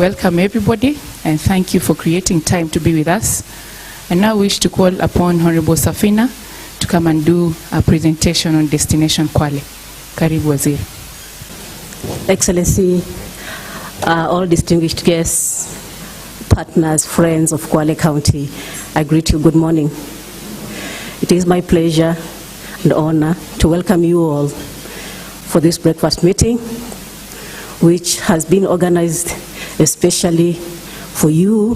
welcome everybody and thank you for creating time to be with us. I now wish to call upon Honorable Safina to come and do a presentation on Destination Kwale. Karibu Waziri. Excellency, all distinguished guests, partners, friends of Kwale County, I greet you good morning. It is my pleasure and honor to welcome you all for this breakfast meeting, which has been organized especially for you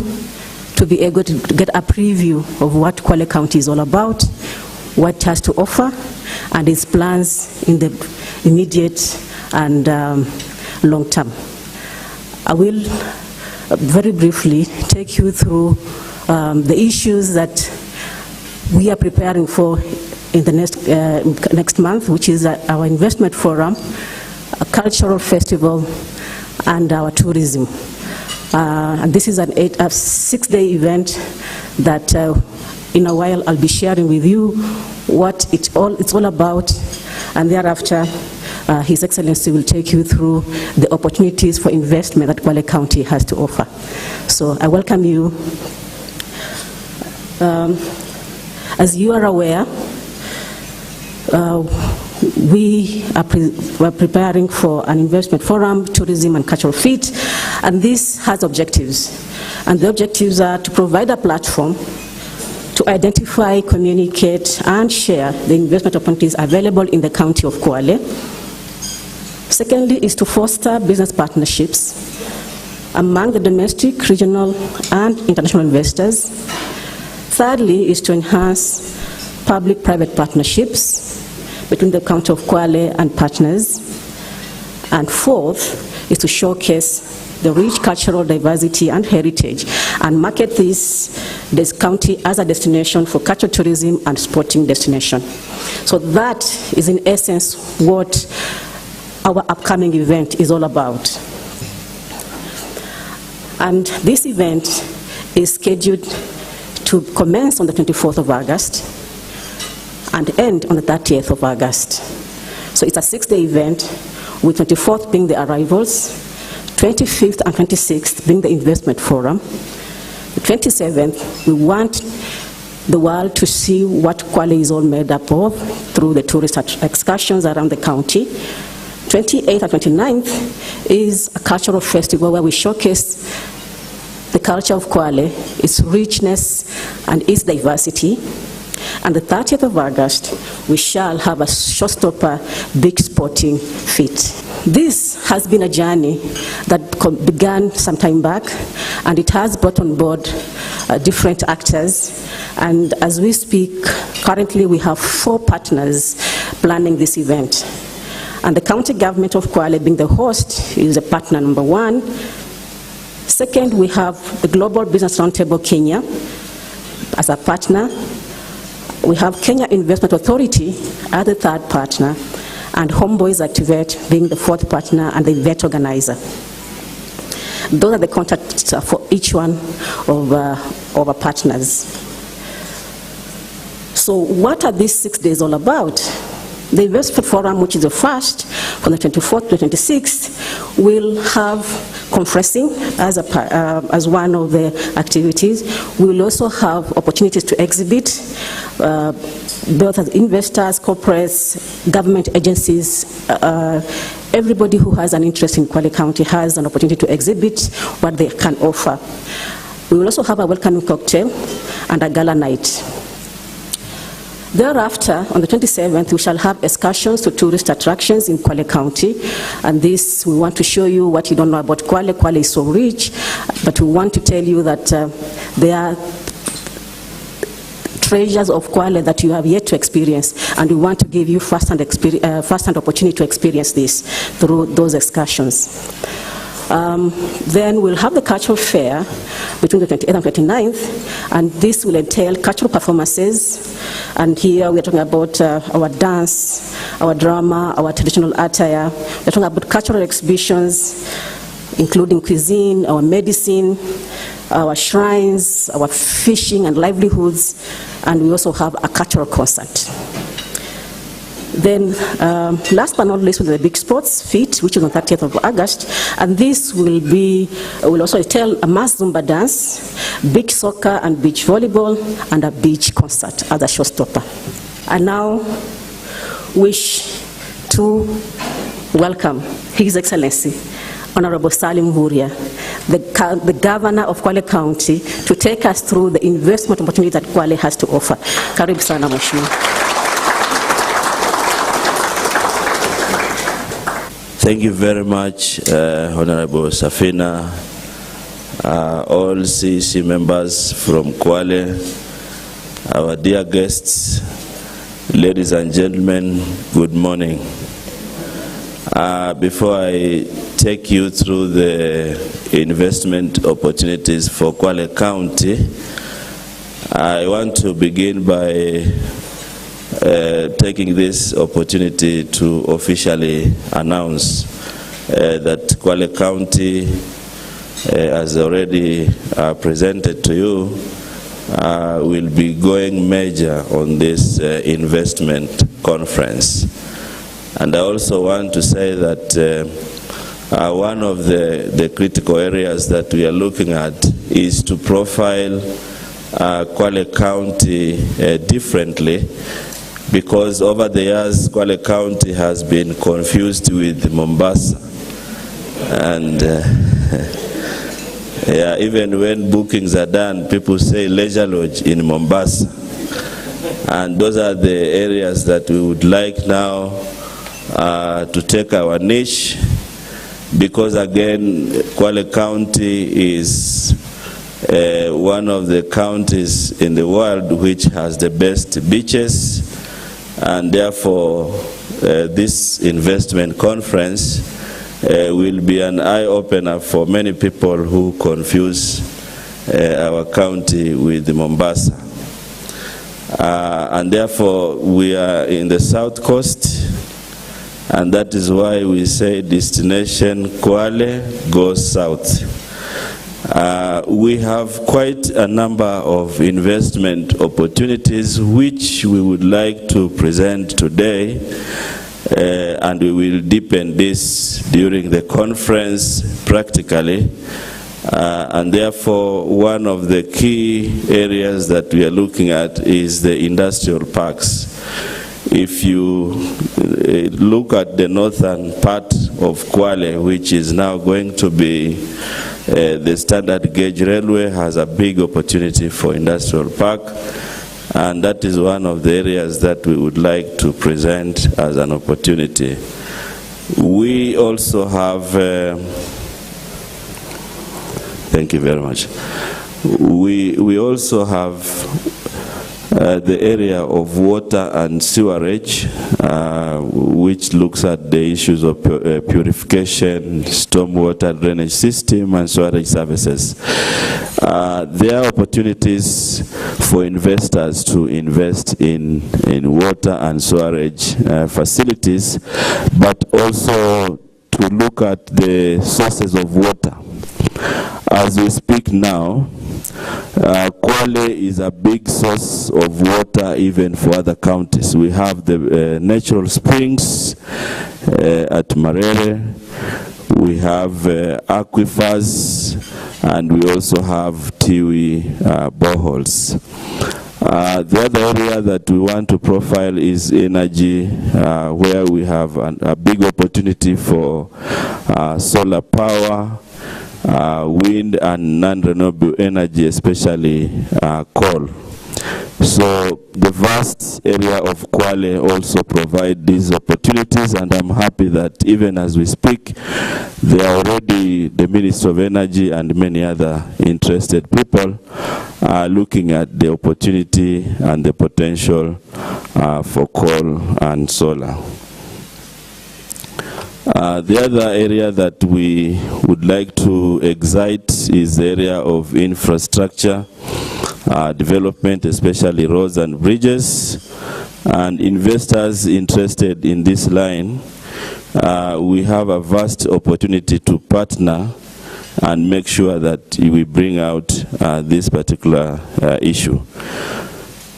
to be able to get a preview of what Kwale County is all about, what it has to offer, and its plans in the immediate and long term. I will very briefly take you through the issues that we are preparing for in the next month, which is our investment forum, a cultural festival, and our tourism. And this is a 6-day event that in a while I'll be sharing with you what it's all about, and thereafter His Excellency will take you through the opportunities for investment that Kwale County has to offer. So I welcome you. As you are aware, we are preparing for an investment forum, tourism and cultural fit, and this has objectives. And the objectives are to provide a platform to identify, communicate, and share the investment opportunities available in the county of Kwale. Secondly is to foster business partnerships among the domestic, regional, and international investors. Thirdly is to enhance public-private partnerships between the county of Kwale and partners. And fourth is to showcase the rich cultural diversity and heritage and market this county as a destination for cultural tourism and sporting destination. So that is in essence what our upcoming event is all about. And this event is scheduled to commence on the 24th of August and end on the 30th of August. So it's a 6-day event, with 24th being the arrivals, 25th and 26th being the investment forum. The 27th, we want the world to see what Kwale is all made up of through the tourist excursions around the county. 28th and 29th is a cultural festival where we showcase the culture of Kwale, its richness and its diversity. And the 30th of August, we shall have a showstopper big sporting fit. This has been a journey that began some time back, and it has brought on board different actors. And as we speak, currently we have 4 partners planning this event. And the county government of Kwale, being the host, is a partner number 1. Second, we have the Global Business Roundtable Kenya as a partner. We have Kenya Investment Authority as the 3rd partner, and Homeboys Activate being the 4th partner and the event organizer. Those are the contacts for each one of our partners. So what are these 6 days all about? The investment forum, which is the first, from the 24th to the 26th, will have conferencing as one of the activities. We will also have opportunities to exhibit, both as investors, corporates, government agencies. Everybody who has an interest in Kwale County has an opportunity to exhibit what they can offer. We will also have a welcoming cocktail and a gala night. Thereafter, on the 27th, we shall have excursions to tourist attractions in Kwale County. And this, we want to show you what you don't know about Kwale. Kwale is so rich, but we want to tell you that there are treasures of Kwale that you have yet to experience, and we want to give you first-hand opportunity to experience this through those excursions. Then we'll have the cultural fair between the 28th and 29th, and this will entail cultural performances. And here we're talking about our dance, our drama, our traditional attire. We're talking about cultural exhibitions, including cuisine, our medicine, our shrines, our fishing and livelihoods, and we also have a cultural concert. Then, last but not least, with the big sports feat, which is on 30th of August, and this will also tell a mass Zumba dance, beach soccer and beach volleyball, and a beach concert as a showstopper. I now wish to welcome His Excellency Honorable Salim Huria, the Governor of Kwale County, to take us through the investment opportunity that Kwale has to offer. Karibu sana Mheshimiwa. Thank you very much, Honorable Safina, all CEC members from Kwale, our dear guests, ladies and gentlemen, good morning. Before I take you through the investment opportunities for Kwale County, I want to begin by taking this opportunity to officially announce that Kwale County has already presented to you will be going major on this investment conference. And I also want to say that one of the critical areas that we are looking at is to profile Kwale County differently, because over the years Kwale County has been confused with Mombasa. And yeah, even when bookings are done, people say leisure lodge in Mombasa. And those are the areas that we would like now to take our niche, because again, Kwale County is one of the counties in the world which has the best beaches, and therefore this investment conference will be an eye-opener for many people who confuse our county with Mombasa. And therefore we are in the South Coast, and that is why we say destination Kwale goes south. We have quite a number of investment opportunities which we would like to present today, and we will deepen this during the conference practically. And therefore, one of the key areas that we are looking at is the industrial parks. If you look at the northern part of Kwale, which is now going to be the standard gauge railway, has a big opportunity for industrial park, and that is one of the areas that we would like to present as an opportunity. We also have, thank you very much. We also have the area of water and sewerage, which looks at the issues of purification, stormwater drainage system, and sewerage services. There are opportunities for investors to invest in water and sewerage facilities, but also to look at the sources of water. As we speak now, Kwale is a big source of water even for other counties. We have the natural springs at Marere, we have aquifers, and we also have Tiwi boreholes. The other area that we want to profile is energy, where we have a big opportunity for solar power, wind and non-renewable energy, especially coal. So the vast area of Kwale also provide these opportunities, and I'm happy that even as we speak, there are already the Minister of Energy and many other interested people looking at the opportunity and the potential for coal and solar. The other area that we would like to excite is the area of infrastructure development, especially roads and bridges. And investors interested in this line, we have a vast opportunity to partner and make sure that we bring out this particular issue.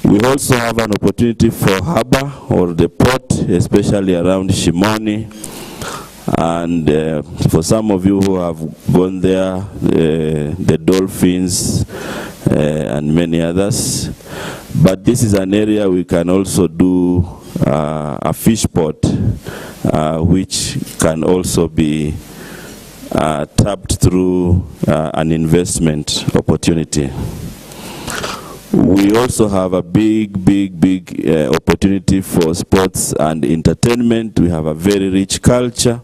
We also have an opportunity for harbor or the port, especially around Shimoni. And for some of you who have gone there, the dolphins and many others. But this is an area we can also do a fish port, which can also be tapped through an investment opportunity. We also have a big opportunity for sports and entertainment. We have a very rich culture,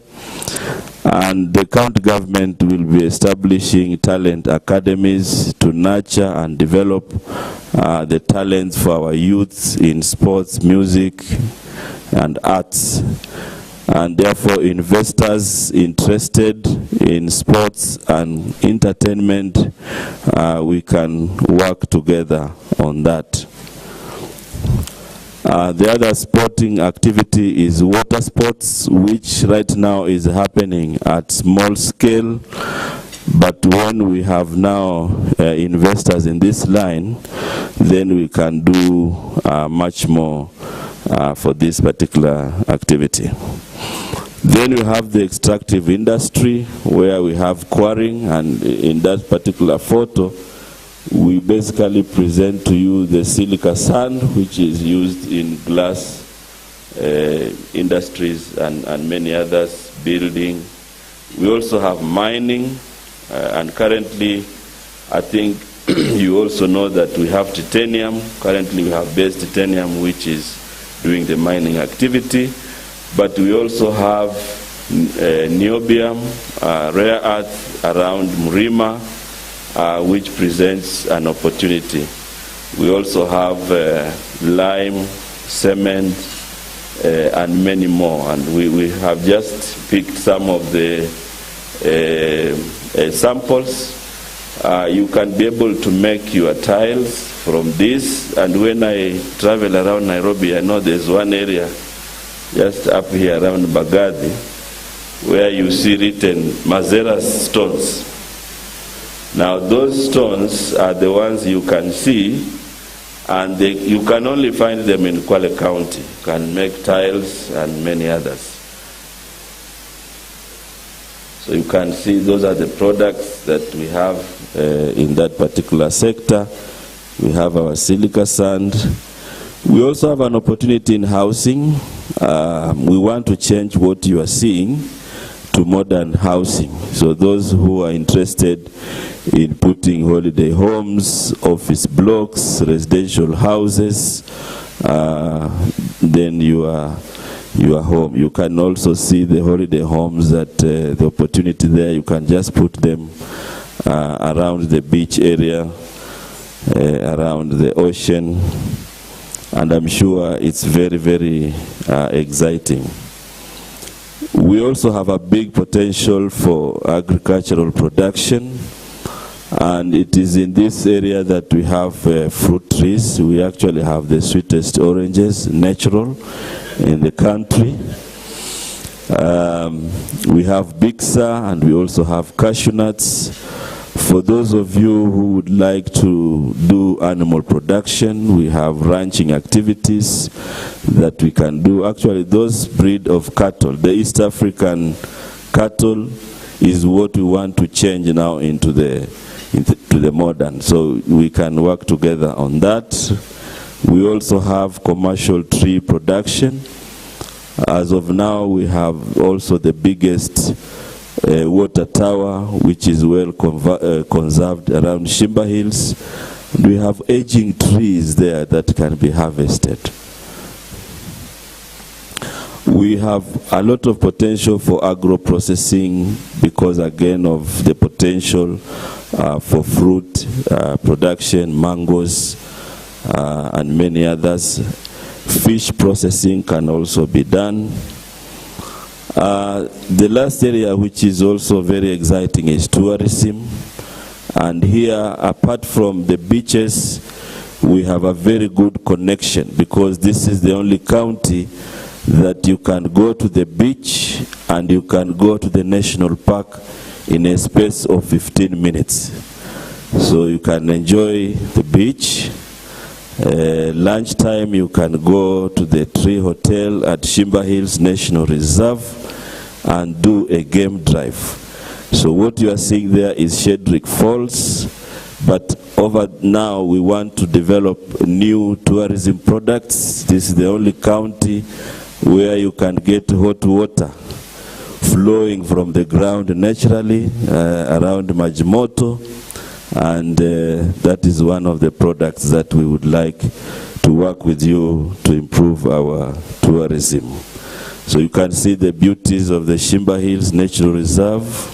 and the county government will be establishing talent academies to nurture and develop the talents for our youth in sports, music, and arts. And therefore, investors interested in sports and entertainment, we can work together on that. The other sporting activity is water sports, which right now is happening at small scale. But when we have now investors in this line, then we can do much more for this particular activity. Then we have the extractive industry, where we have quarrying, and in that particular photo, we basically present to you the silica sand, which is used in glass industries and many others, building. We also have mining, and currently, I think you also know that we have titanium. Currently, we have base titanium, which is doing the mining activity. But we also have niobium, rare earth around Mrima, which presents an opportunity. We also have lime, cement, and many more. And we have just picked some of the samples. You can be able to make your tiles from this. And when I travel around Nairobi, I know there's one area just up here around Bagadi, where you see written Mazeras stones. Now those stones are the ones you can see, and you can only find them in Kwale County. You can make tiles and many others. So you can see those are the products that we have in that particular sector. We have our silica sand. We also have an opportunity in housing. We want to change what you are seeing to modern housing. So those who are interested in putting holiday homes, office blocks, residential houses, then you are home. You can also see the holiday homes, that the opportunity there, you can just put them around the beach area, around the ocean, and I'm sure it's very exciting. We also have a big potential for agricultural production, and it is in this area that we have fruit trees. We actually have the sweetest oranges, natural, in the country. We have Bixa, and we also have cashew nuts. For those of you who would like to do animal production, we have ranching activities that we can do. Actually, those breed of cattle, the East African cattle, is what we want to change now into the modern. So we can work together on that. We also have commercial tree production. As of now, we have also the biggest water tower, which is well conserved around Shimba Hills. And we have aging trees there that can be harvested. We have a lot of potential for agro-processing because, again, of the potential for fruit production, mangoes, and many others. Fish processing can also be done. The last area, which is also very exciting, is tourism. And here, apart from the beaches, we have a very good connection, because this is the only county that you can go to the beach and you can go to the national park in a space of 15 minutes. So you can enjoy the beach, Lunchtime, you can go to the Tree Hotel at Shimba Hills National Reserve and do a game drive. So what you are seeing there is Shedrick Falls, but over now we want to develop new tourism products. This is the only county where you can get hot water flowing from the ground naturally around Majimoto, and that is one of the products that we would like to work with you to improve our tourism. So you can see the beauties of the Shimba Hills Natural Reserve.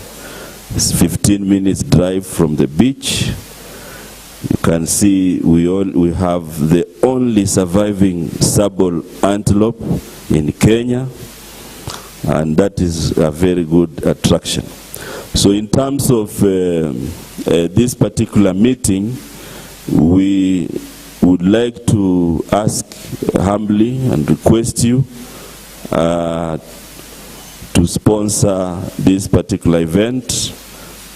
It's 15 minutes drive from the beach. You can see we have the only surviving sable antelope in Kenya, and that is a very good attraction. So in terms of this particular meeting, we would like to ask humbly and request you to sponsor this particular event.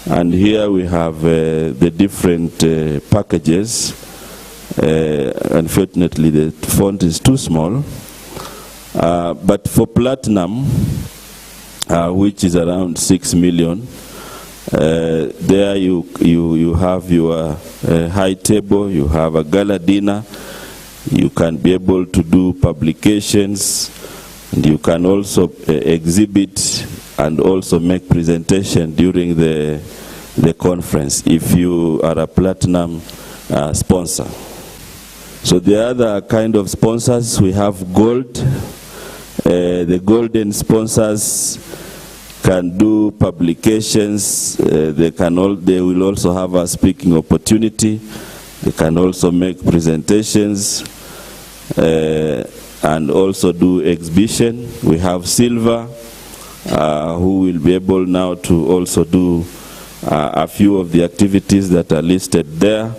And here we have the different packages. Unfortunately, the font is too small. But for platinum, which is around 6 million, there you have your high table, you have a gala dinner, you can be able to do publications, and you can also exhibit and also make presentation during the conference if you are a platinum sponsor. So the other kind of sponsors, we have gold. The golden sponsors can do publications. They will also have a speaking opportunity. They can also make presentations and also do exhibition. We have silver, who will be able now to also do a few of the activities that are listed there.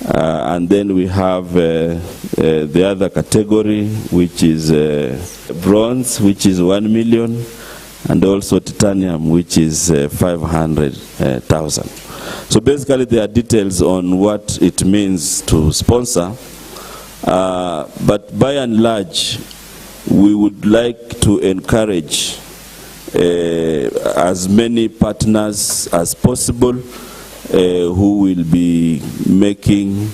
And then we have the other category, which is bronze, which is 1 million, and also titanium, which is 500,000. So basically there are details on what it means to sponsor, but by and large, we would like to encourage as many partners as possible who will be making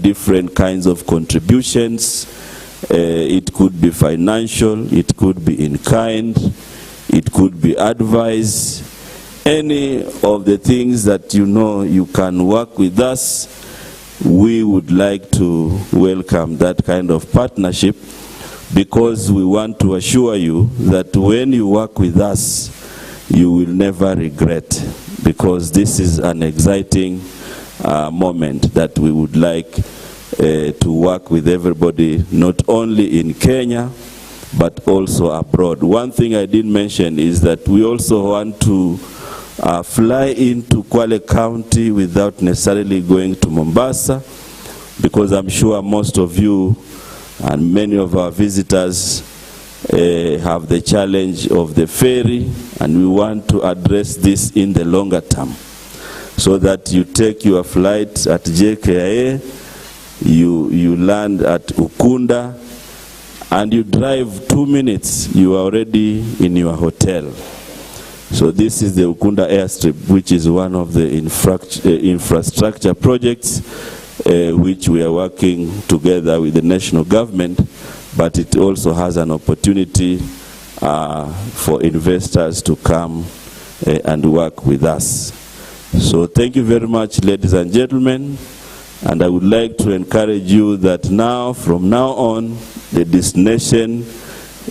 different kinds of contributions. It could be financial, it could be in kind, it could be advice. Any of the things that you know you can work with us, we would like to welcome that kind of partnership, because we want to assure you that when you work with us, you will never regret, because this is an exciting moment that we would like to work with everybody, not only in Kenya, but also abroad. One thing I didn't mention is that we also want to fly into Kwale County without necessarily going to Mombasa, because I'm sure most of you and many of our visitors have the challenge of the ferry, and we want to address this in the longer term, so that you take your flight at JKIA, you land at Ukunda, and you drive 2 minutes, you are already in your hotel. So this is the Ukunda airstrip, which is one of the infrastructure projects which we are working together with the national government, but it also has an opportunity for investors to come and work with us. So thank you very much, ladies and gentlemen, and I would like to encourage you that now, from now on, the destination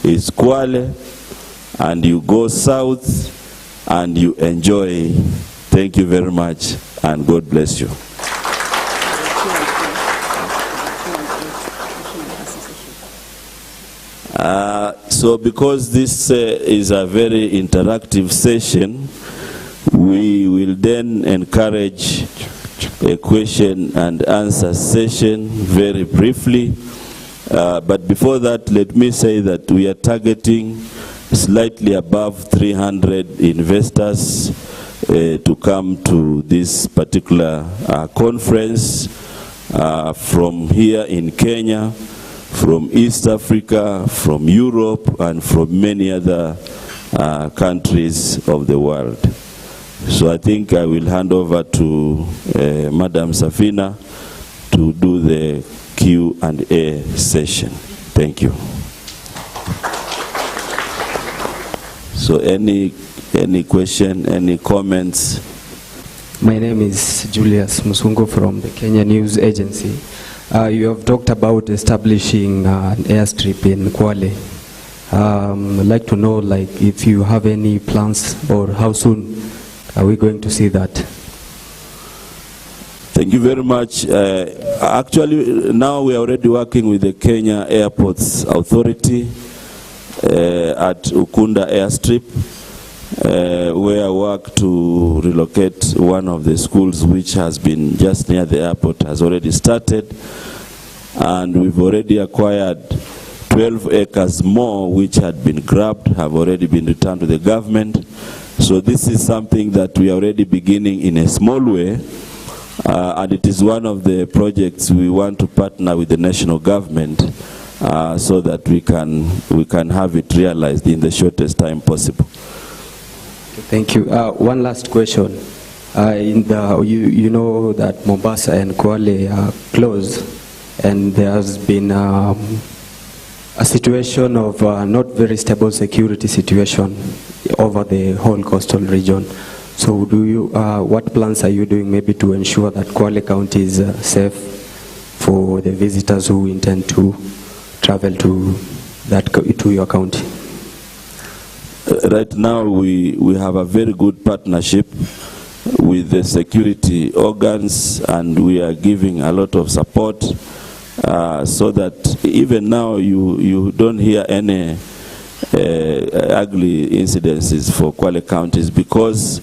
is Kwale, and you go south and you enjoy. Thank you very much, and God bless you. So because this is a very interactive session, we will then encourage a question and answer session very briefly. But before that, let me say that we are targeting slightly above 300 investors to come to this particular conference. from here in Kenya, from East Africa, from Europe, and from many other countries of the world. So I think I will hand over to Madam Safina to do the Q&A session. Thank you. So any question, any comments? My name is Julius Musungu from the Kenya News Agency. You have talked about establishing an airstrip in Kwale. I'd like to know, like, if you have any plans or how soon are we going to see that? Thank you very much. Actually, now we are already working with the Kenya Airports Authority at Ukunda Airstrip, where work to relocate one of the schools which has been just near the airport has already started. And we've already acquired 12 acres more which had been grabbed, have already been returned to the government. So this is something that we are already beginning in a small way. And it is one of the projects we want to partner with the national government so that we can have it realized in the shortest time possible. Thank you. One last question. You know that Mombasa and Kwale are closed, and there has been a situation of not very stable security situation over the whole coastal region. So what plans are you doing maybe to ensure that Kwale County is safe for the visitors who intend to travel to your county? Right now we have a very good partnership with the security organs, and we are giving a lot of support so that even now you don't hear any ugly incidences for Kwale counties, because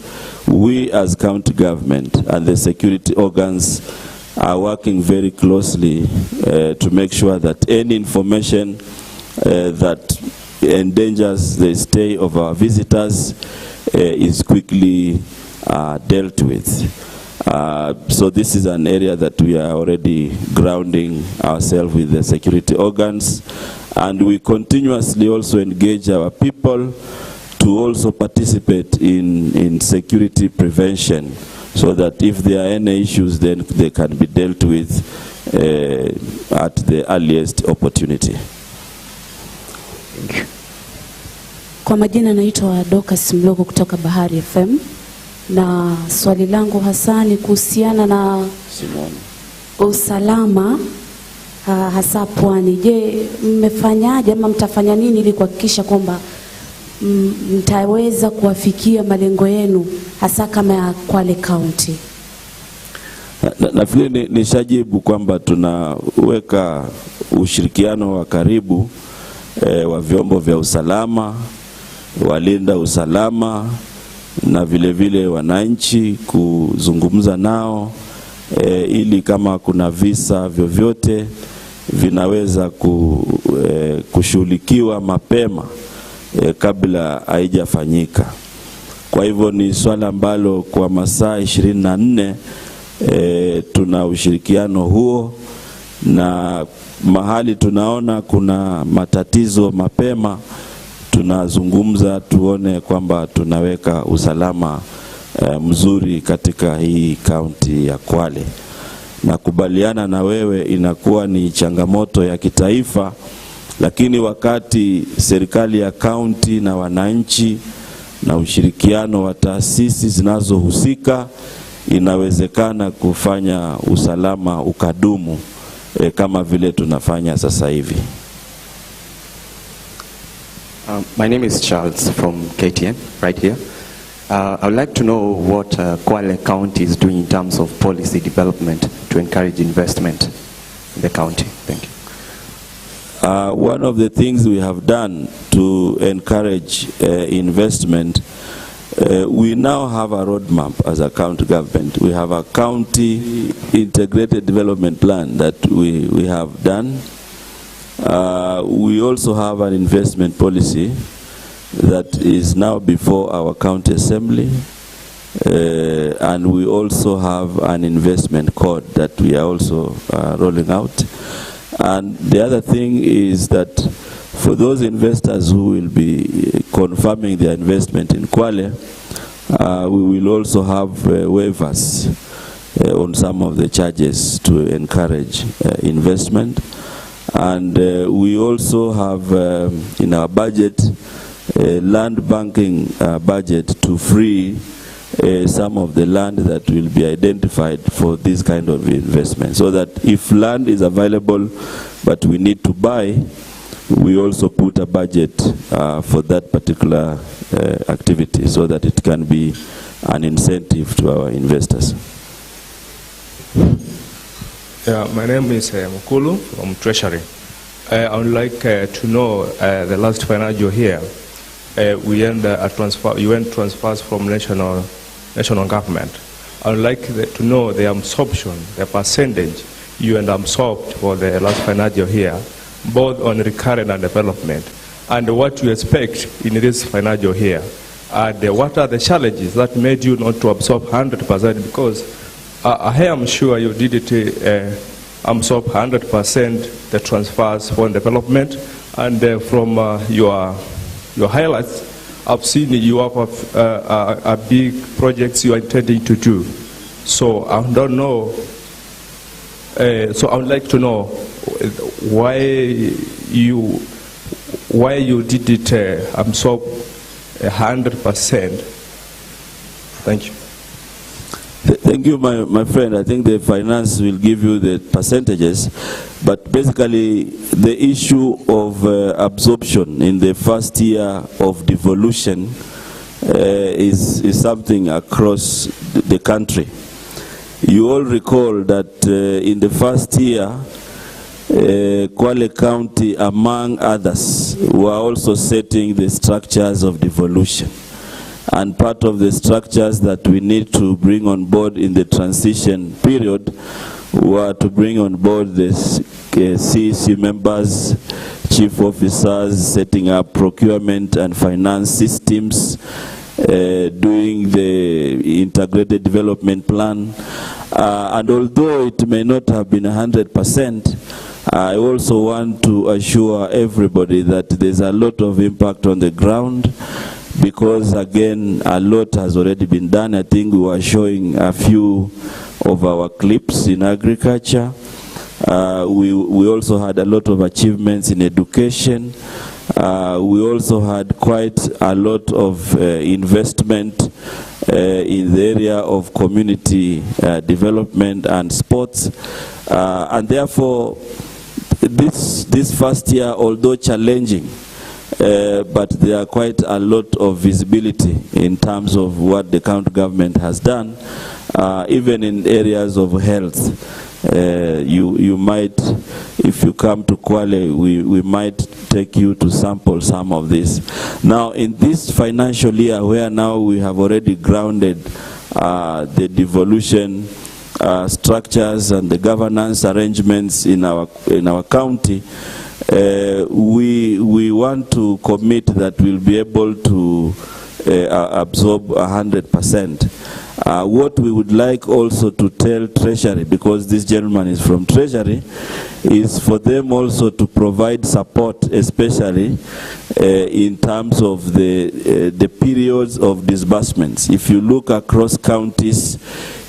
we as county government and the security organs are working very closely to make sure that any information that endangers the stay of our visitors is quickly dealt with. So this is an area that we are already grounding ourselves with the security organs, and we continuously also engage our people to also participate in security prevention, so that if there are any issues, then they can be dealt with at the earliest opportunity. Thank you. Kwa majina naitwa Dorcas Mlogo kutoka Bahari FM, na swali langu hasa ni kuhusiana na usalama hasa pwani. Je, mmefanyaje ama mtafanya nini ili kuhakikisha kwamba mtaweza kuwafikia malengo yenu hasa kama ya Kwale County? Nafikiri nishajibu kwamba tunaweka ushirikiano wa karibu wa vyombo vya usalama, walinda usalama, na vile vile wananchi, kuzungumza nao ili kama kuna visa vyovyote vinaweza kushughulikiwa mapema kabla haijafanyika. Kwa hivyo ni swala ambalo kwa masaa 24 tuna ushirikiano huo, na mahali tunaona kuna matatizo mapema tunazungumza tuone kwamba tunaweka usalama mzuri katika hii kaunti ya Kwale. Nakubaliana na wewe, inakuwa ni changamoto ya kitaifa, lakini wakati serikali ya kaunti na wananchi na ushirikiano wa taasisi zinazohusika, inawezekana kufanya usalama ukadumu kama vile tunafanya sasa hivi. My name is Charles from KTN, right here. I would like to know what Kwale County is doing in terms of policy development to encourage investment in the county. Thank you. One of the things we have done to encourage investment, we now have a roadmap as a county government. We have a county integrated development plan that we have done. We also have an investment policy that is now before our county assembly, and we also have an investment code that we are also rolling out. And the other thing is that for those investors who will be confirming their investment in Kwale, we will also have waivers on some of the charges to encourage investment. And we also have in our budget land banking budget to free some of the land that will be identified for this kind of investment, so that if land is available but we need to buy, we also put a budget for that particular activity, so that it can be an incentive to our investors. Yeah, my name is Mukulu from Treasury. I would like to know the last financial year we earned transfers from national government. I would like to know the absorption, the percentage you absorbed for the last financial year, both on recurrent and development, and what you expect in this financial year. And what are the challenges that made you not to absorb 100%? Because I am sure you did it absorb 100% the transfers for development, and from your highlights, I've seen you have a big projects you are intending to do. So I don't know. So I would like to know why you did it absorb 100%. Thank you. Thank you, my friend. I think the finance will give you the percentages, but basically the issue of absorption in the first year of devolution is something across the country. You all recall that in the first year, Kwale County, among others, were also setting the structures of devolution. And part of the structures that we need to bring on board in the transition period were to bring on board the CEC members, chief officers, setting up procurement and finance systems, doing the integrated development plan. And although it may not have been 100%, I also want to assure everybody that there's a lot of impact on the ground, because again, a lot has already been done. I think we were showing a few of our clips in agriculture. We also had a lot of achievements in education. We also had quite a lot of investment in the area of community development and sports. And therefore, this first year, although challenging, but there are quite a lot of visibility in terms of what the county government has done, even in areas of health. You might, if you come to Kwale, we might take you to sample some of this. Now, in this financial year, where now we have already grounded the devolution structures and the governance arrangements in our county, we want to commit that we'll be able to absorb 100%. What we would like also to tell Treasury, because this gentleman is from Treasury, is for them also to provide support, especially in terms of the periods of disbursements. If you look across counties,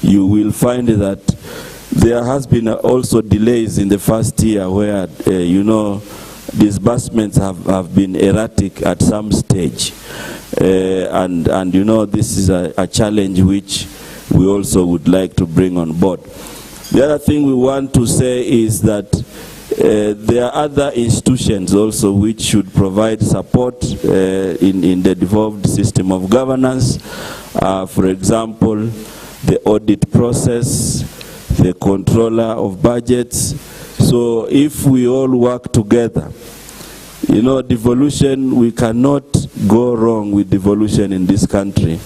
you will find that there has been also delays in the first year where, you know, disbursements have been erratic at some stage. And you know, this is a challenge which we also would like to bring on board. The other thing we want to say is that there are other institutions also which should provide support in the devolved system of governance. For example, the audit process, the controller of budgets. So if we all work together, you know, devolution, we cannot go wrong with devolution in this country.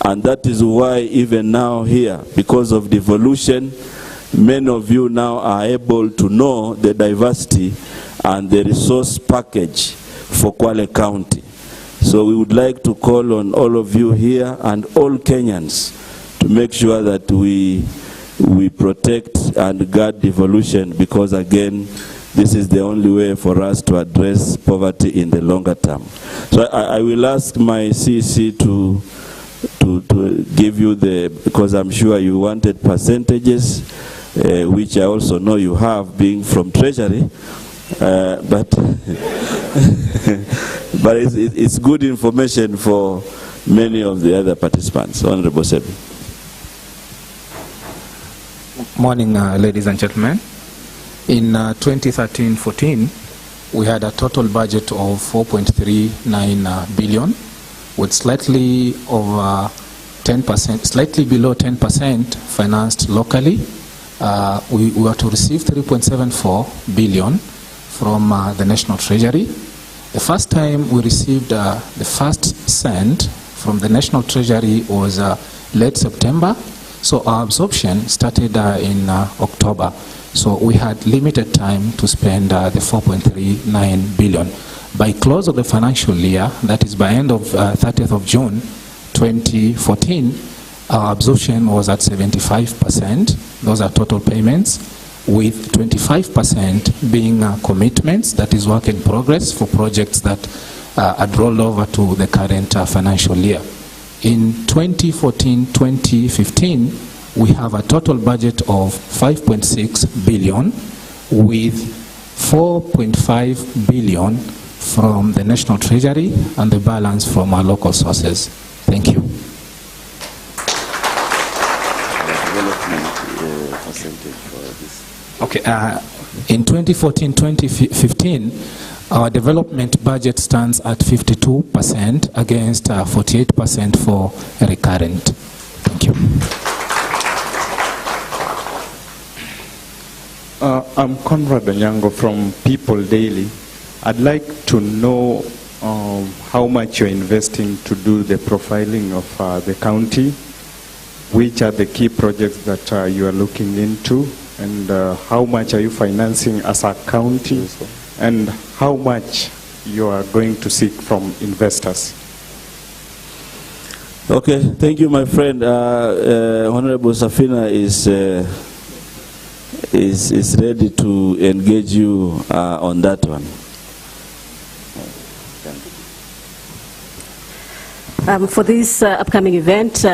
And that is why even now here, because of devolution, many of you now are able to know the diversity and the resource package for Kwale County. So we would like to call on all of you here and all Kenyans to make sure that we protect and guard devolution, because again, this is the only way for us to address poverty in the longer term. So I will ask my CC to give you because I'm sure you wanted percentages, which I also know you have, being from Treasury, but but it's good information for many of the other participants. Honorable Sebi. Morning, ladies and gentlemen. In 2013-14, we had a total budget of 4.39 billion, with slightly over 10%, slightly below 10% financed locally. We were to receive 3.74 billion from the National Treasury. The first time we received the first cent from the National Treasury was late September, so our absorption started in October. So we had limited time to spend the 4.39 billion. By close of the financial year, that is by end of 30th of June 2014, our absorption was at 75%. Those are total payments, with 25% being commitments, that is work in progress for projects that had rolled over to the current financial year. In 2014-2015, we have a total budget of 5.6 billion, with 4.5 billion from the National Treasury and the balance from our local sources. Thank you. Okay, in 2014-2015, our development budget stands at 52% against 48% for recurrent. Thank you. I'm Conrad Anyango from People Daily. I'd like to know how much you're investing to do the profiling of the county, which are the key projects that you are looking into, and how much are you financing as a county, and how much you are going to seek from investors. Okay, thank you, my friend. Honorable Safina is ready to engage you on that one. For this upcoming event,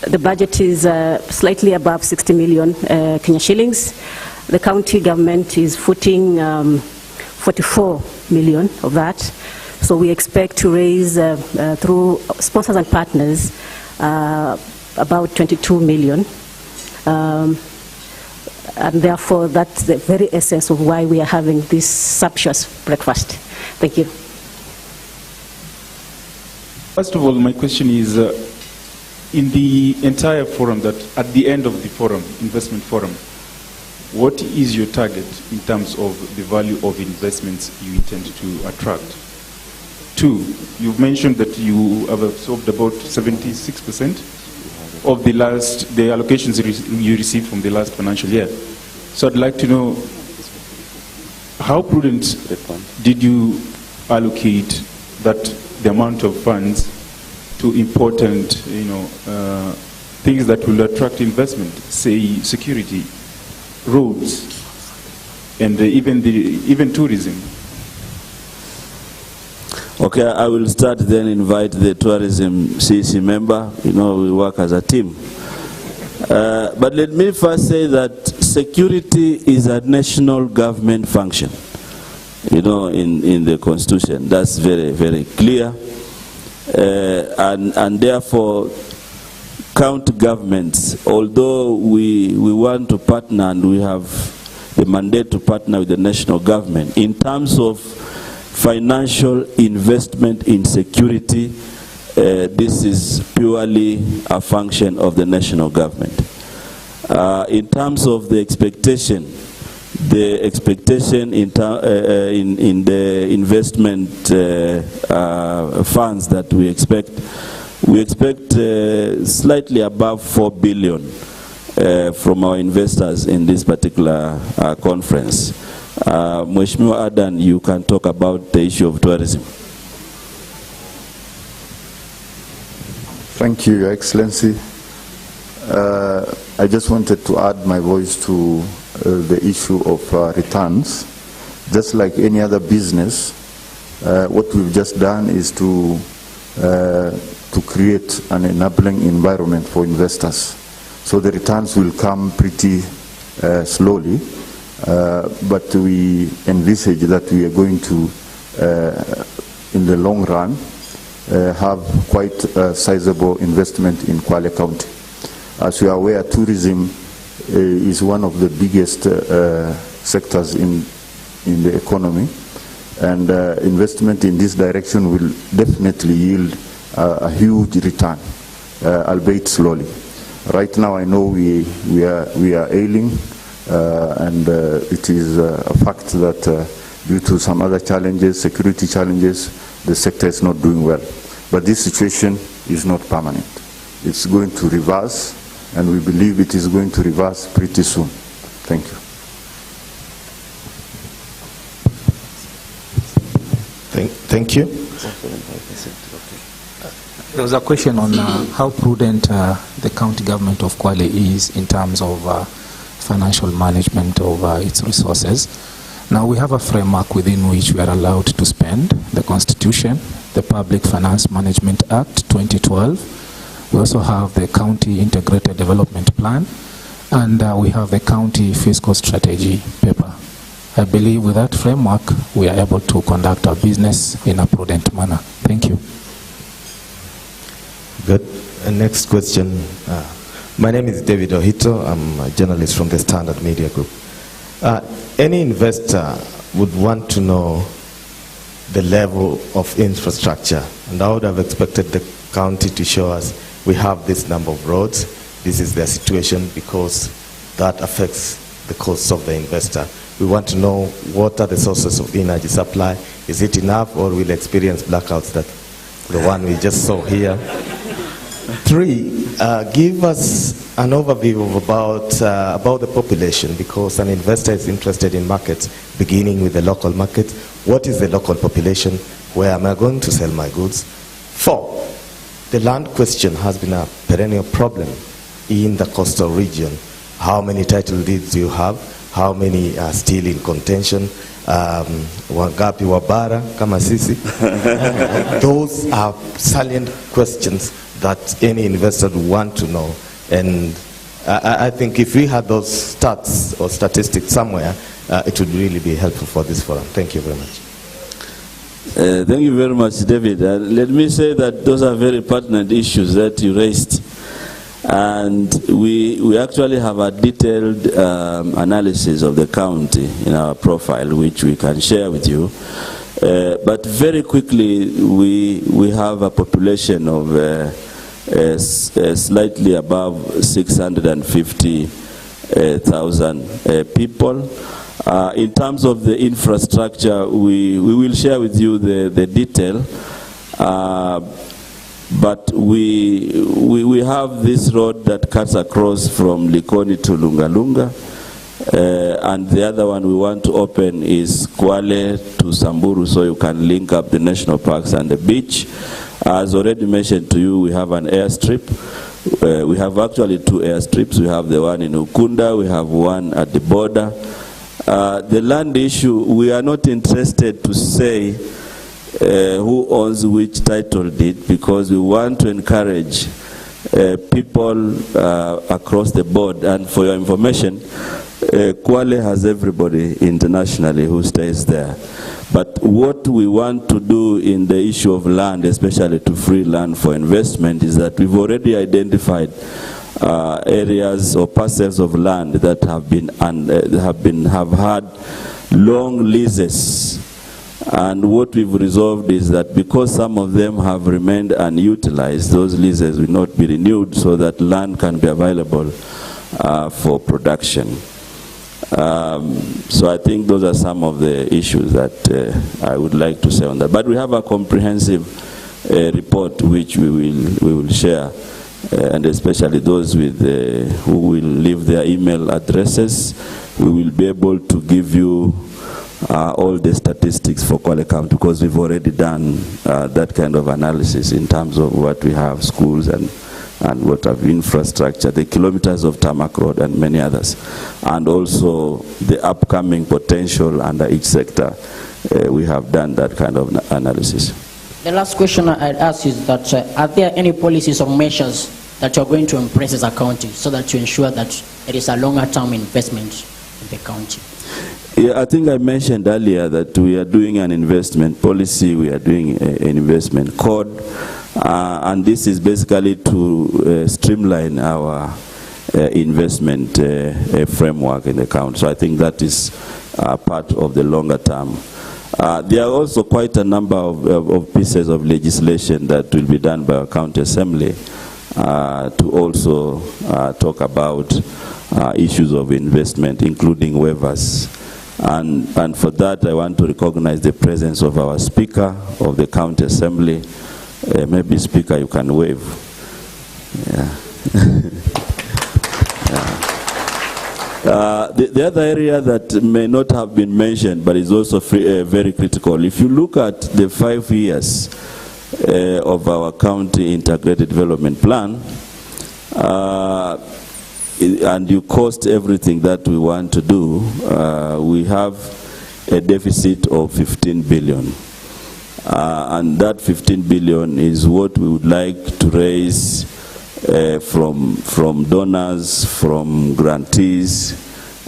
the budget is slightly above 60 million Kenya shillings. The county government is footing 44 million of that. So we expect to raise through sponsors and partners about 22 million. And therefore, that's the very essence of why we are having this sumptuous breakfast. Thank you. First of all, my question is, in the entire forum, that at the end of the forum, investment forum, what is your target in terms of the value of investments you intend to attract? 2, you've mentioned that you have absorbed about 76% of the allocations you received from the last financial year. So I'd like to know, how prudent did you allocate the amount of funds to important, things that will attract investment, say security, roads, and even tourism? Okay, I will start, then invite the tourism CC member. We work as a team. But let me first say that security is a national government function, in the Constitution. That's very, very clear. And therefore, county governments, although we want to partner and we have the mandate to partner with the national government, in terms of financial investment in security, this is purely a function of the national government. In terms of the expectation in the investment funds that we expect slightly above 4 billion from our investors in this particular conference. Mheshimiwa Adan, you can talk about the issue of tourism. Thank you, Your Excellency. I just wanted to add my voice to the issue of returns. Just like any other business, what we've just done is to create an enabling environment for investors. So the returns will come pretty slowly, but we envisage that we are going to, in the long run, have quite a sizable investment in Kwale County. As you are aware, tourism is one of the biggest sectors in the economy, and investment in this direction will definitely yield a huge return, albeit slowly. Right now, I know we are ailing, and it is a fact that due to some other challenges, security challenges, the sector is not doing well. But this situation is not permanent. It's going to reverse, and we believe it is going to reverse pretty soon. Thank you. Thank you. There was a question on how prudent the county government of Kwale is in terms of financial management of its resources. Now we have a framework within which we are allowed to spend: the Constitution, the Public Finance Management Act 2012. We also have the County Integrated Development Plan, and we have the County Fiscal Strategy paper. I believe with that framework, we are able to conduct our business in a prudent manner. Thank you. Good. Next question. My name is David Ohito. I'm a journalist from the Standard Media Group. Any investor would want to know the level of infrastructure, and I would have expected the county to show us we have this number of roads, this is their situation, because that affects the costs of the investor. We want to know what are the sources of energy supply. Is it enough, or will experience blackouts that the one we just saw here? 3, give us an overview of about the population, because an investor is interested in markets, beginning with the local market. What is the local population? Where am I going to sell my goods? 4, the land question has been a perennial problem in the coastal region. How many title deeds do you have? How many are still in contention? Wangapi wabara kama sisi? Those are salient questions that any investor would want to know. And I think if we had those stats or statistics somewhere, it would really be helpful for this forum. Thank you very much. Thank you very much, David. Let me say that those are very pertinent issues that you raised. And we actually have a detailed analysis of the county in our profile, which we can share with you. But very quickly, we have a population of slightly above 650,000 people. In terms of the infrastructure, we will share with you the detail. But we have this road that cuts across from Likoni to Lungalunga, and the other one we want to open is Kwale to Samburu, so you can link up the national parks and the beach. As already mentioned to you, we have an airstrip. We have actually 2 airstrips. We have the one in Ukunda, we have one at the border. The land issue, we are not interested to say who owns which title deed, because we want to encourage people across the board. And for your information, Kwale has everybody internationally who stays there. But what we want to do in the issue of land, especially to free land for investment, is that we've already identified areas or parcels of land that have had long leases. And what we've resolved is that because some of them have remained unutilized, those leases will not be renewed, so that land can be available for production. So I think those are some of the issues that I would like to say on that. But we have a comprehensive report which we will share, and especially those with who will leave their email addresses. We will be able to give you all the statistics for Kwale County, because we've already done that kind of analysis in terms of what we have, schools and what have infrastructure, the kilometers of tarmac road and many others, and also the upcoming potential under each sector. We have done that kind of analysis. The last question I'd ask is that are there any policies or measures that you're going to embrace as a county so that to ensure that it is a longer term investment in the county? Yeah, I think I mentioned earlier that we are doing an investment policy, we are doing an investment code, and this is basically to streamline our investment framework in the county. So I think that is part of the longer term. There are also quite a number of pieces of legislation that will be done by our county assembly to also talk about issues of investment, including waivers. And for that, I want to recognize the presence of our Speaker of the County Assembly. Maybe Speaker, you can wave. Yeah. The other area that may not have been mentioned, but is also very critical, if you look at the 5 years of our county integrated development plan, and you cost everything that we want to do, we have a deficit of 15 billion. And that 15 billion is what we would like to raise from donors, from grantees,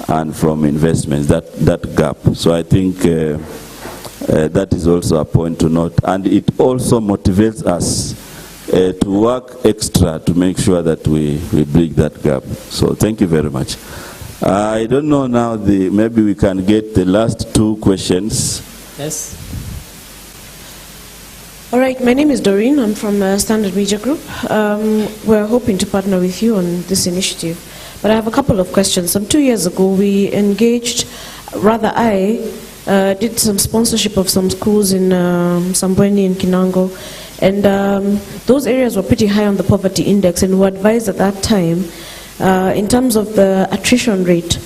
and from investments, that gap. So I think that is also a point to note. And it also motivates us to work extra to make sure that we bridge that gap. So thank you very much. I don't know now, maybe we can get the last 2 questions. Yes. All right, my name is Doreen. I'm from Standard Media Group. We're hoping to partner with you on this initiative. But I have a couple of questions. Some 2 years ago, we engaged, rather I did some sponsorship of some schools in Sambweni and Kinango. And those areas were pretty high on the poverty index, and we advised at that time, in terms of the attrition rate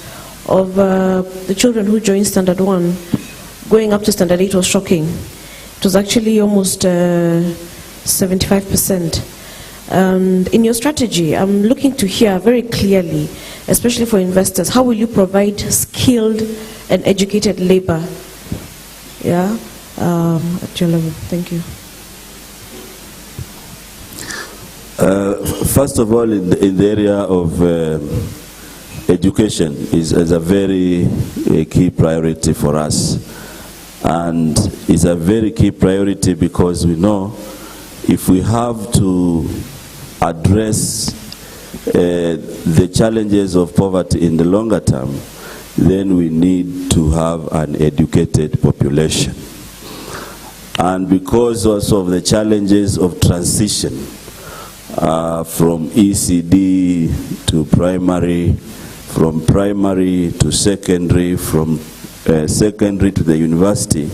of the children who joined Standard 1, going up to Standard 8 was shocking. It was actually almost 75%. In your strategy, I'm looking to hear very clearly, especially for investors, how will you provide skilled and educated labor? Yeah, at your level. Thank you. First of all, in the area of education is a very key priority for us. And it's a very key priority because we know if we have to address the challenges of poverty in the longer term, then we need to have an educated population. And because also of the challenges of transition from ECD to primary, from primary to secondary, from secondary to the university,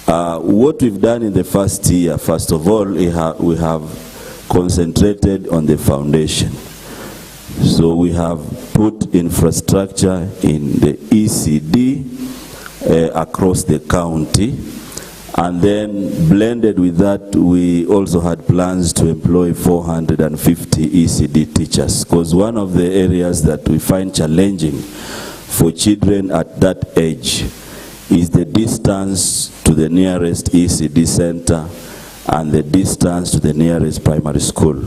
what we've done in the first year, first of all, we have concentrated on the foundation. So we have put infrastructure in the ECD across the county, and then blended with that, we also had plans to employ 450 ECD teachers, because one of the areas that we find challenging for children at that age is the distance to the nearest ECD center and the distance to the nearest primary school.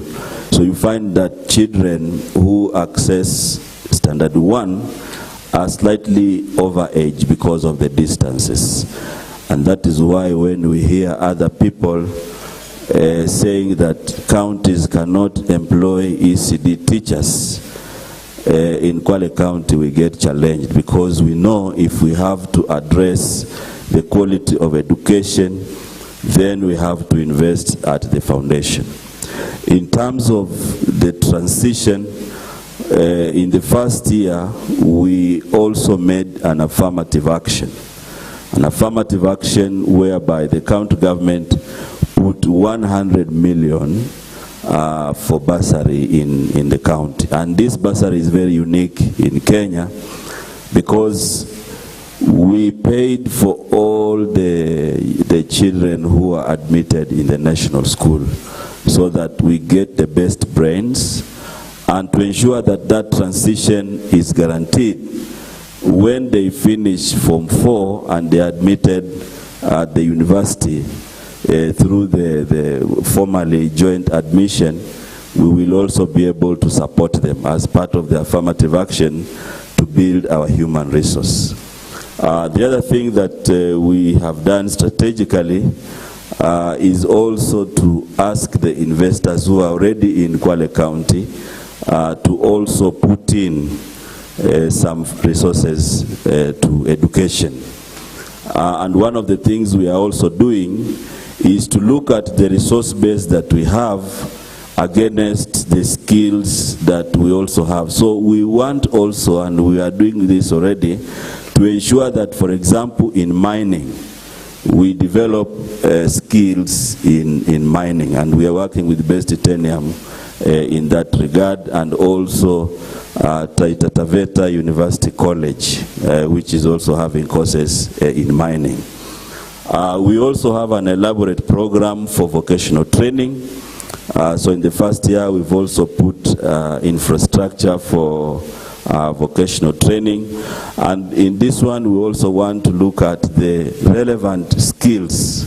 So you find that children who access Standard 1 are slightly over age because of the distances. And that is why when we hear other people saying that counties cannot employ ECD teachers, in Kwale County we get challenged, because we know if we have to address the quality of education, then we have to invest at the foundation. In terms of the transition, in the first year, we also made an affirmative action. An affirmative action whereby the county government put 100 million for bursary in the county. And this bursary is very unique in Kenya because we paid for all the children who are admitted in the national school, so that we get the best brains, and to ensure that that transition is guaranteed when they finish Form 4 and they are admitted at the university through the formally joint admission. We will also be able to support them as part of the affirmative action to build our human resource. The other thing that we have done strategically is also to ask the investors who are already in Kwale County to also put in some resources to education. And one of the things we are also doing is to look at the resource base that we have against the skills that we also have. So we want also, and we are doing this already, to ensure that, for example, in mining, we develop skills in mining, and we are working with Best Titanium in that regard, and also Taita Taveta University College, which is also having courses in mining. We also have an elaborate program for vocational training. So in the first year, we've also put infrastructure for vocational training. And in this one, we also want to look at the relevant skills,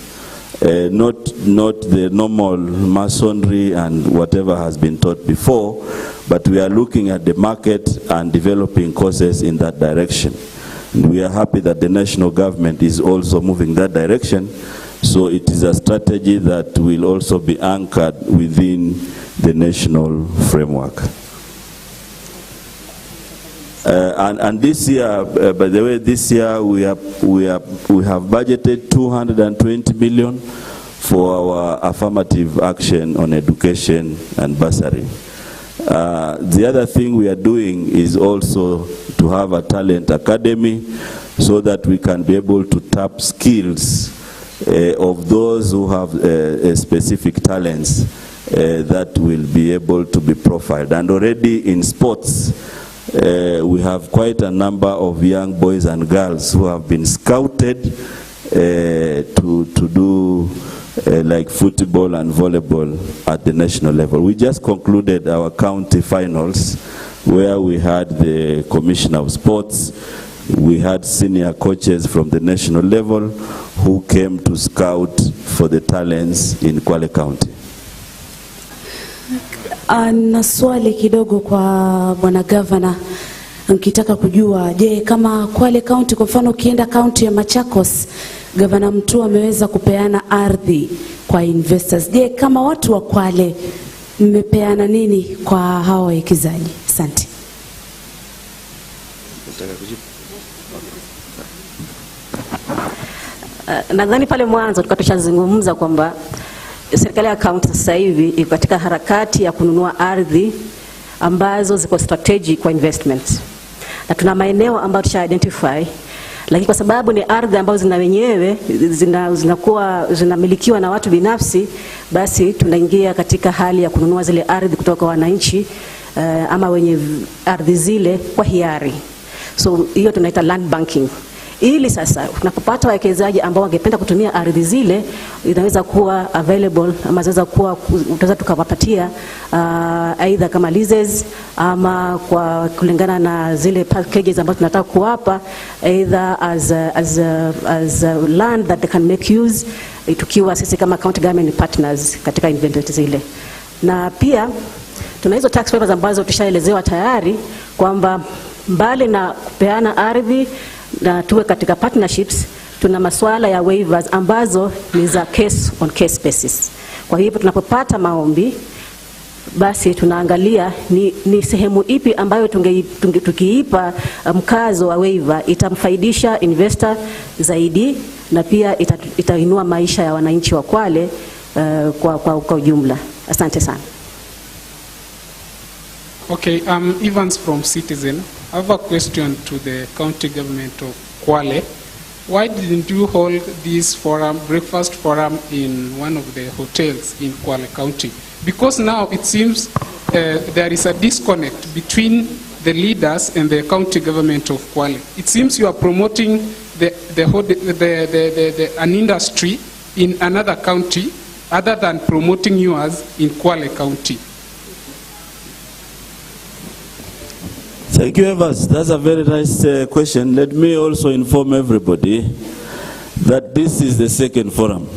not the normal masonry and whatever has been taught before, but we are looking at the market and developing courses in that direction. And we are happy that the national government is also moving that direction. So it is a strategy that will also be anchored within the national framework. And this year, by the way, this year we have budgeted 220 million for our affirmative action on education and bursary. The other thing we are doing is also to have a talent academy, so that we can be able to tap skills of those who have specific talents that will be able to be profiled. And already in sports, we have quite a number of young boys and girls who have been scouted to do like football and volleyball at the national level. We just concluded our county finals, where we had the Commissioner of Sports, we had senior coaches from the national level who came to scout for the talents in Kwale County. Na swali kidogo kwa bwana governor, nikitaka kujua, je, kama Kwale County kwa mfano ukienda county ya Machakos, Governor Mtua ameweza kupeana ardhi kwa investors. Je, kama watu wa Kwale mmepeana nini kwa hao wawekezaji? Asante. Nadhani pale mwanzo tukatashazungumza kwamba serikali ya kaunti sasa hivi iko katika harakati ya kununua ardhi ambazo ziko strategic kwa investment. Na tuna maeneo ambayo tusha identify, lakini kwa sababu ni ardhi ambazo zina wenyewe zinamilikiwa na watu binafsi, basi tunaingia katika hali ya kununua zile ardhi kutoka wananchi ama wenye ardhi zile kwa hiari. So hiyo tunaita land banking. Ili sasa tunapopata wawekezaji ambao wangependa kutumia ardhi zile, inaweza kuwa available, ama inaweza kuwa utaweza tukawapatia either kama leases ama kwa kulingana na zile packages ambazo tunataka kuwapa, either as a land that they can make use, tukiwa sisi kama county government partners katika investment zile. Na pia tuna hizo tax papers ambazo tushaelezewa tayari kwamba mbali na kupeana ardhi na tuwe katika partnerships, tuna masuala ya waivers ambazo ni za case on case basis. Kwa hivyo tunapopata maombi, basi tunaangalia ni sehemu ipi ambayo tukiipa mkazo wa waiver itamfaidisha investor zaidi, na pia itainua maisha ya wananchi wa Kwale kwa ujumla. Asante sana. Okay, I'm Evans from Citizen. I have a question to the county government of Kwale. Why didn't you hold this forum, breakfast forum, in one of the hotels in Kwale County? Because now it seems there is a disconnect between the leaders and the county government of Kwale. It seems you are promoting an industry in another county other than promoting yours in Kwale County? Thank you, Evans. That's a very nice question. Let me also inform everybody that this is the second forum.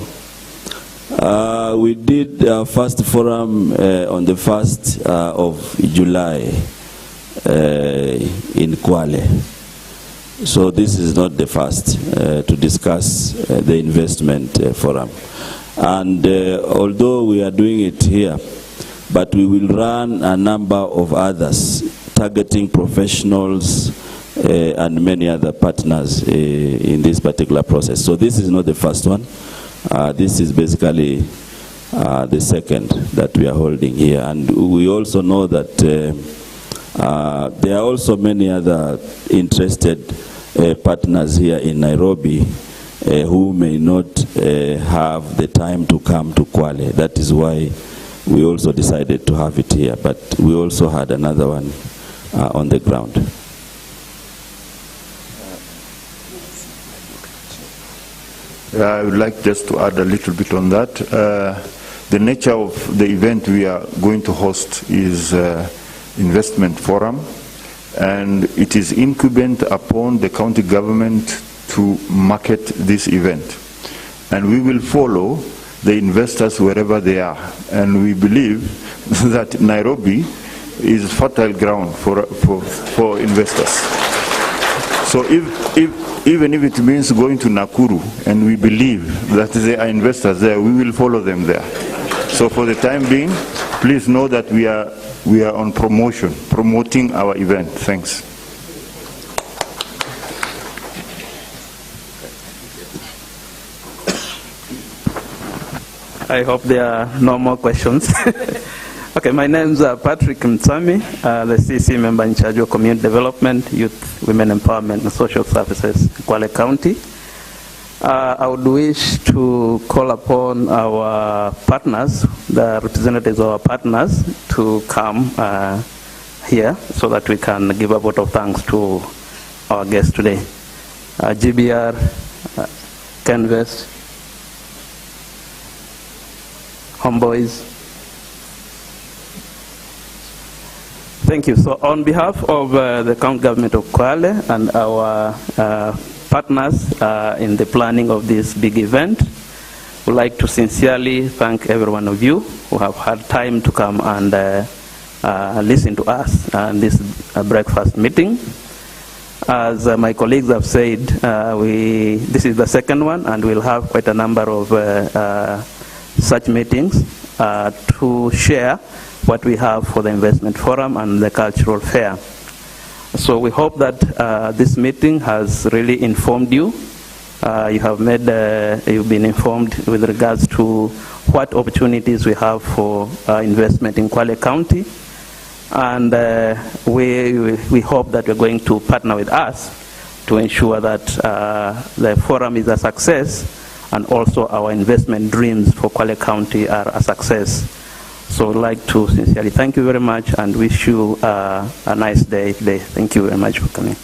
We did our first forum on the 1st of July in Kwale. So this is not the first to discuss the investment forum. And although we are doing it here, but we will run a number of others targeting professionals and many other partners in this particular process. So this is not the first one. This is basically the second that we are holding here. And we also know that there are also many other interested partners here in Nairobi who may not have the time to come to Kwale. That is why we also decided to have it here. But we also had another one on the ground. I would like just to add a little bit on that. The nature of the event we are going to host is investment forum, and it is incumbent upon the county government to market this event. And we will follow the investors wherever they are. And we believe that Nairobi is fertile ground for investors. So even if it means going to Nakuru, and we believe that there are investors there, we will follow them there. So for the time being, please know that we are on promoting our event. Thanks. I hope there are no more questions. Okay, my name is Patrick Mtsami, the CC member in charge of community development, youth, women empowerment, and social services, Kwale County. I would wish to call upon our partners, the representatives of our partners, to come here so that we can give a vote of thanks to our guests today. GBR, Canvas, Homeboys. Thank you. So on behalf of the county government of Kwale and our partners in the planning of this big event, we'd like to sincerely thank every one of you who have had time to come and listen to us and this breakfast meeting. As my colleagues have said, this is the second one, and we'll have quite a number of such meetings to share what we have for the investment forum and the cultural fair. So we hope that this meeting has really informed you. You've been informed with regards to what opportunities we have for investment in Kwale County. And we hope that you're going to partner with us to ensure that the forum is a success, and also our investment dreams for Kwale County are a success. So I'd like to sincerely thank you very much and wish you a nice day today. Thank you very much for coming.